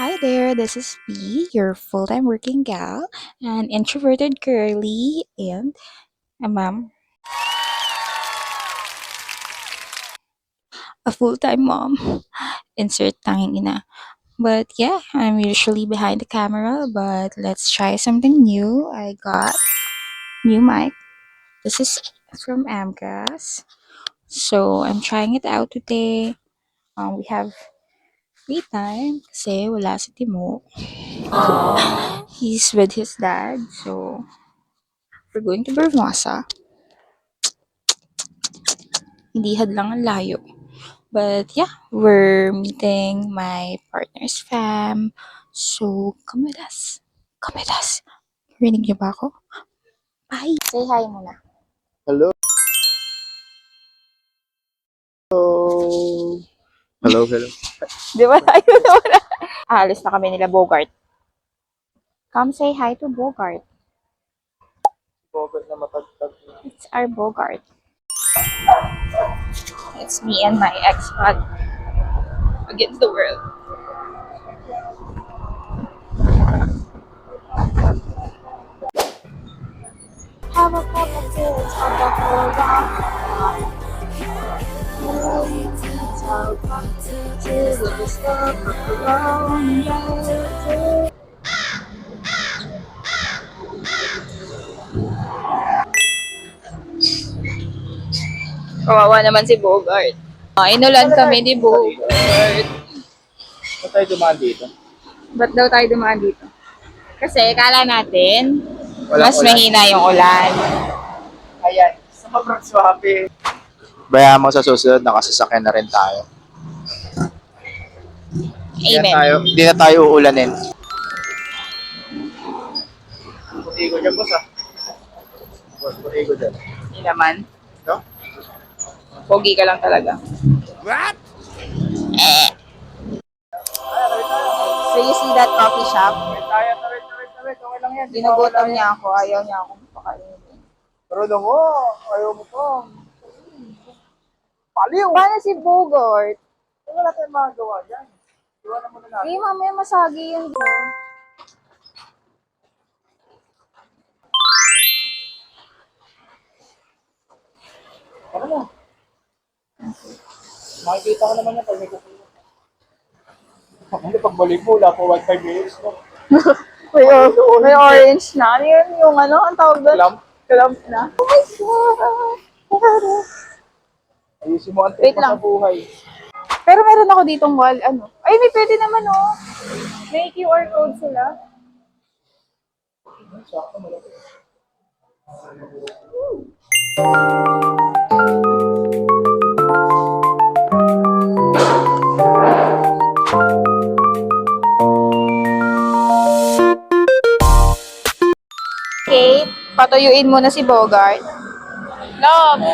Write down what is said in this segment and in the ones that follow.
Hi there, this is B, your full-time working gal, an introverted girly, and a mom, a full-time mom. Insert tanging ina. But yeah, I'm usually behind the camera, but let's try something new. I got new mic. This is from Amgas. So I'm trying it out today. We have free time kasi wala si Timo. He's with his dad, so we're going to Bermosa. Hindi hadlang ang layo. But yeah, we're meeting my partner's fam. So, come with us. Come with us. Rinig niyo ba ako? Bye! Say hi muna. Hello. Hello, hello. Di ba tayo na? Aalis na kami nila Bogart. Come say hi to Bogart. Bogart na matagtag. It's our Bogart. It's me and my ex-hug against the world. Have a cup of tea, have a cold Kawawa naman si Bogart. Inulan kami ni Bogart. Ba't tayo dumaan dito? Ba't daw tayo dumaan dito? Kasi kala natin, Walang mas ulan. mahina yung ulan. Ayan, sobrang swabe. Bayaan mo sa susunod, nakasasakyan na rin tayo. Amen. Hindi na tayo uulanin. Puti ko dyan, boss ah. Boss, puti ko dyan. Hindi naman. No? Pogi ka lang talaga. What? So you see that coffee shop? Tawid. Okay lang yan. Ginugutom niya ako. Ayaw niya akong pakainin. Pero lang mo, ayaw mo pa. Paliw! Paano si Bogart? Wala tayong magagawa dyan. Iwanan mo na natin. Eh, mamaya masagi yun ko. Ano mo? Makikita ko naman yan pag may kukuha. Ano pagbalik mo, wala po 1.5 minutes mo. May orange na. Ano yun? Yung ano? Ang tawag doon? Clump? Clump na. Oh my God! Ayusin mo ang Wait trip mo lang. sa buhay. Pero meron ako ditong wall. Ano? Ay, may pwede naman oh. May QR code sila. Sakto malaki. Okay, patuyuin mo na si Bogart. Love!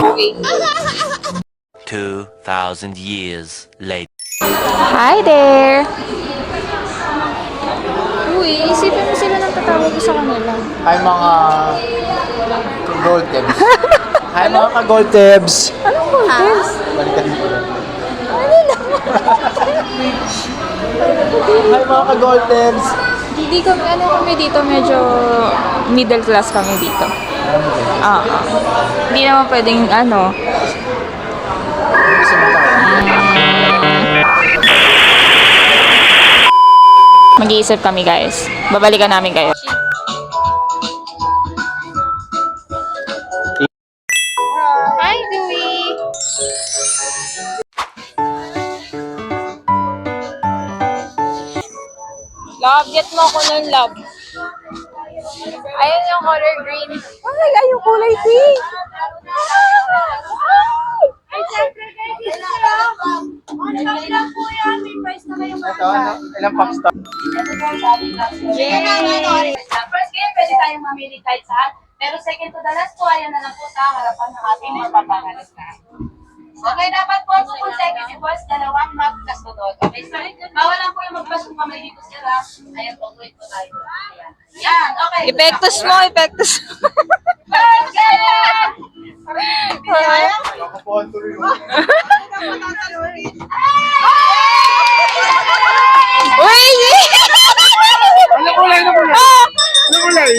Okay. 2,000 years later. Hi there! Uy, isipin mo sila ng tatawag ko sa kanila. Hi mga gold tebs. Hi mga ka-gold tebs. Anong contest? Balikan mo ulit. Ano naman? Hi mga ka-gold tebs. Hindi kami, ano kami dito, medyo middle class kami dito. Hindi naman pwedeng, ano. Gusto mo pa. Mag-iisip kami, guys. Babalikan namin kayo. Hi, Dewey! Love, get mo ako ng love. Ayun yung color green. Ay, ay, yung kulay pink. Ay, syempre, guys. Online lang po yan. May price na kayo. Ito, ano, ilang packs to? First game, pwede tayong mamili kahit saan. Pero second to the last po, ayan na lang po sa harapan ng ating mapapangalas na. Okay, dapat po po consecutive balls, dalawang magkasunod. Okay, so, bawal lang po yung magpasong kamay dito sila. Ayan po, wait po tayo. Ayan. Yan, okay. Epektos mo, epektos mo. First game! Uy! Ano kulay? Ano kulay? Ano kulay?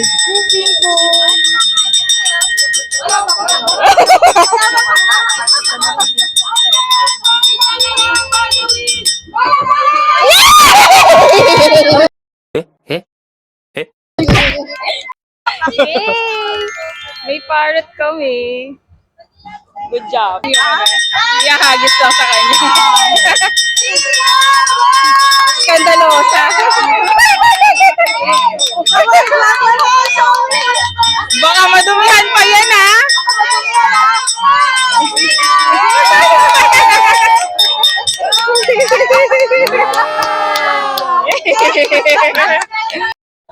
Yay! May parrot kami. Good job. Iyahagis lang sa kanya. Skandalosa. Baka madumihan pa yan, ha?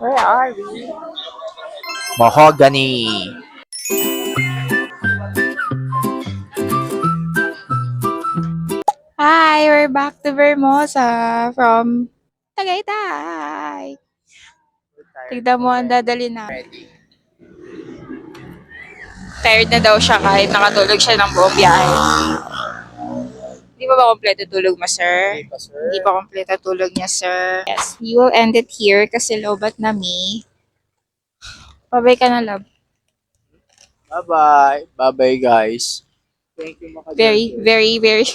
Where are we? Mahogany. Hi, we're back to Vermosa from Tagaytay. Tignan mo ang dadali na. Tired na daw siya kahit nakatulog siya ng buong biyahe. Di ba kompleto tulog mo, sir? Hindi pa kompleto tulog niya, sir. Yes, we will end it here kasi lobat na me. Babay ka na, love. Bye-bye. Bye-bye, guys. Thank you, mga Very, ka-Georgia. very, very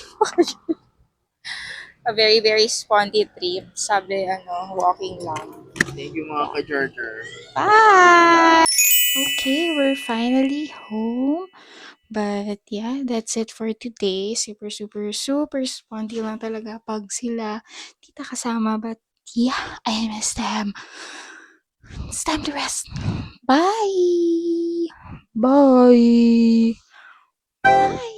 a very, very sponty trip. Sabi, walking lang. Thank you, mga ka-Georgia. Bye! Okay, we're finally home. But yeah, that's it for today. Super, super, super sponty lang talaga pag sila tita kasama. But yeah, I miss them. It's time to rest. Bye! Bye! Bye!